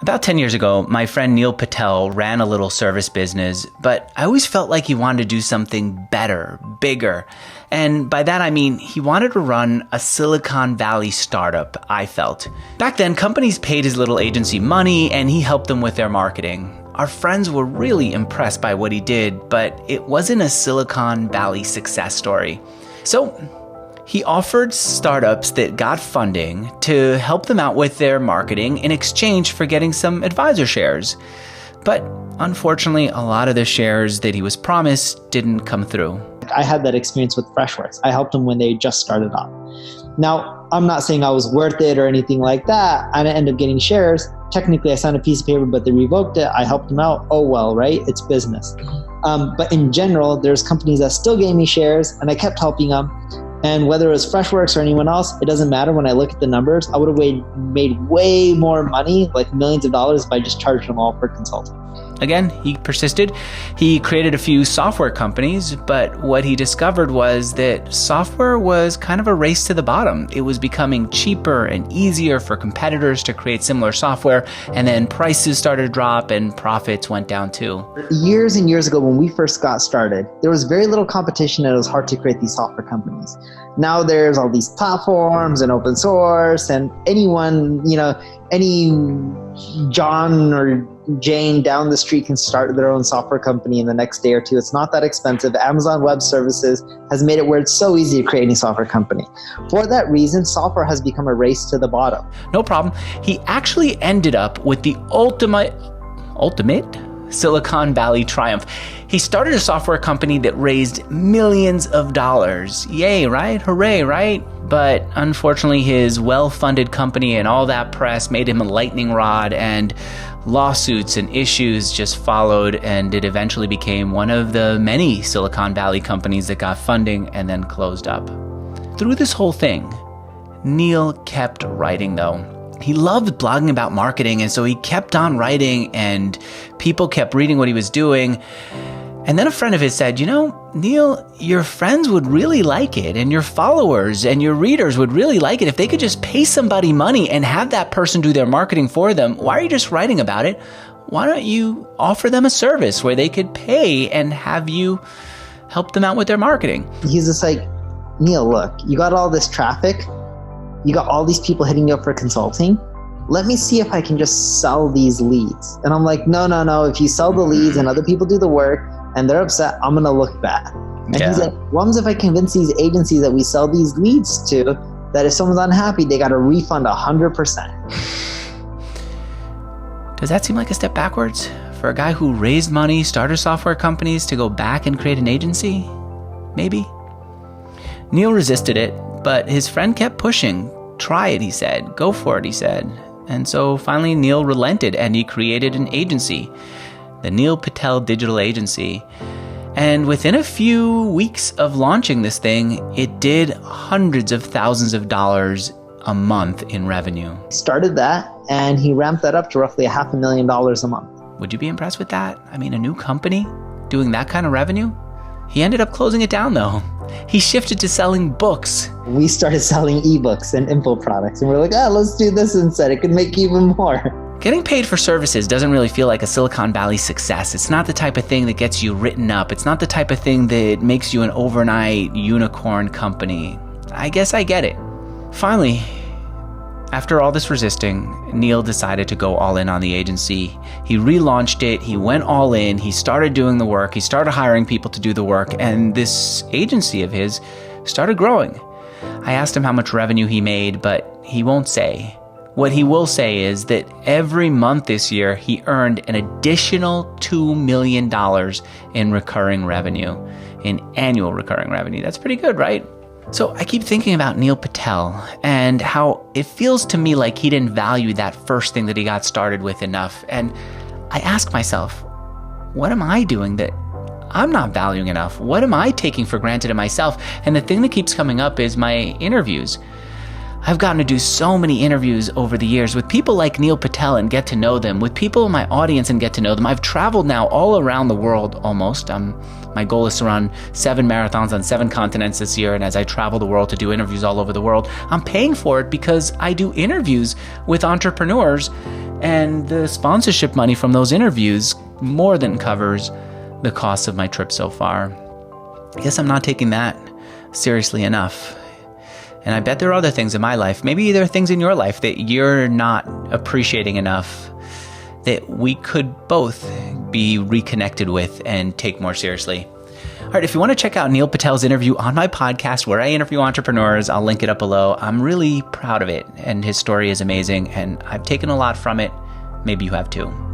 About 10 years ago, my friend Neil Patel ran a little service business, but I always felt like he wanted to do something better, bigger. And by that I mean he wanted to run a Silicon Valley startup, I felt. Back then, companies paid his little agency money and he helped them with their marketing. Our friends were really impressed by what he did, but it wasn't a Silicon Valley success story. So he offered startups that got funding to help them out with their marketing in exchange for getting some advisor shares. But unfortunately, a lot of the shares that he was promised didn't come through. I had that experience with Freshworks. I helped them when they just started off. Now, I'm not saying I was worth it or anything like that. I didn't end up getting shares. Technically, I signed a piece of paper, but they revoked it. I helped them out. Oh, well, right? It's business. But in general, there's companies that still gave me shares, and I kept helping them. And whether it was Freshworks or anyone else, it doesn't matter. When I look at the numbers, I would have made way more money, like millions of dollars, if I just charged them all for consulting. Again, he persisted. He created a few software companies, but what he discovered was that software was kind of a race to the bottom. It was becoming cheaper and easier for competitors to create similar software, and then prices started to drop and profits went down too. Years and years ago, when we first got started, there was very little competition and it was hard to create these software companies. Now there's all these platforms and open source, and anyone, any John or Jane down the street can start their own software company in the next day or two. It's not that expensive. Amazon Web Services has made it where it's so easy to create any software company. For that reason, software has become a race to the bottom. No problem. He actually ended up with the ultimate Silicon Valley triumph. He started a software company that raised millions of dollars. Yay, right? Hooray, right? But unfortunately, his well-funded company and all that press made him a lightning rod, and lawsuits and issues just followed, and it eventually became one of the many Silicon Valley companies that got funding and then closed up. Through this whole thing, Neil kept writing though. He loved blogging about marketing, and so he kept on writing, and people kept reading what he was doing. And then a friend of his said, Neil, your friends would really like it, and your followers and your readers would really like it if they could just pay somebody money and have that person do their marketing for them. Why are you just writing about it? Why don't you offer them a service where they could pay and have you help them out with their marketing? He's just like, Neil, look, you got all this traffic. You got all these people hitting you up for consulting. Let me see if I can just sell these leads. And I'm like, no. If you sell the leads and other people do the work and they're upset, I'm going to look bad. And he's like, what if I convince these agencies that we sell these leads to, that if someone's unhappy, they got to refund 100%. Does that seem like a step backwards for a guy who raised money, started software companies, to go back and create an agency? Maybe. Neil resisted it, but his friend kept pushing. Try it, he said. Go for it, he said. And so finally Neil relented and he created an agency, the Neil Patel Digital Agency. And within a few weeks of launching this thing, it did hundreds of thousands of dollars a month in revenue. He started that and he ramped that up to roughly $500,000 a month. Would you be impressed with that? I mean, a new company doing that kind of revenue? He ended up closing it down though. He shifted to selling books. We started selling ebooks and info products, and we're like, let's do this instead. It could make even more. Getting paid for services doesn't really feel like a Silicon Valley success. It's not the type of thing that gets you written up. It's not the type of thing that makes you an overnight unicorn company. I guess I get it. Finally, after all this resisting, Neil decided to go all in on the agency. He relaunched it, he went all in, he started doing the work, he started hiring people to do the work, and this agency of his started growing. I asked him how much revenue he made, but he won't say. What he will say is that every month this year, he earned an additional $2 million in recurring revenue, in annual recurring revenue. That's pretty good, right? So I keep thinking about Neil Patel and how it feels to me like he didn't value that first thing that he got started with enough. And I ask myself, what am I doing that I'm not valuing enough? What am I taking for granted in myself? And the thing that keeps coming up is my interviews. I've gotten to do so many interviews over the years with people like Neil Patel and get to know them, with people in my audience and get to know them. I've traveled now all around the world almost. My goal is to run 7 marathons on 7 continents this year, and as I travel the world to do interviews all over the world, I'm paying for it because I do interviews with entrepreneurs And the sponsorship money from those interviews more than covers the cost of my trip so far. I guess I'm not taking that seriously enough. And I bet there are other things in my life. Maybe there are things in your life that you're not appreciating enough that we could both be reconnected with and take more seriously. All right, if you want to check out Neil Patel's interview on my podcast where I interview entrepreneurs, I'll link it up below. I'm really proud of it, and his story is amazing, and I've taken a lot from it. Maybe you have too.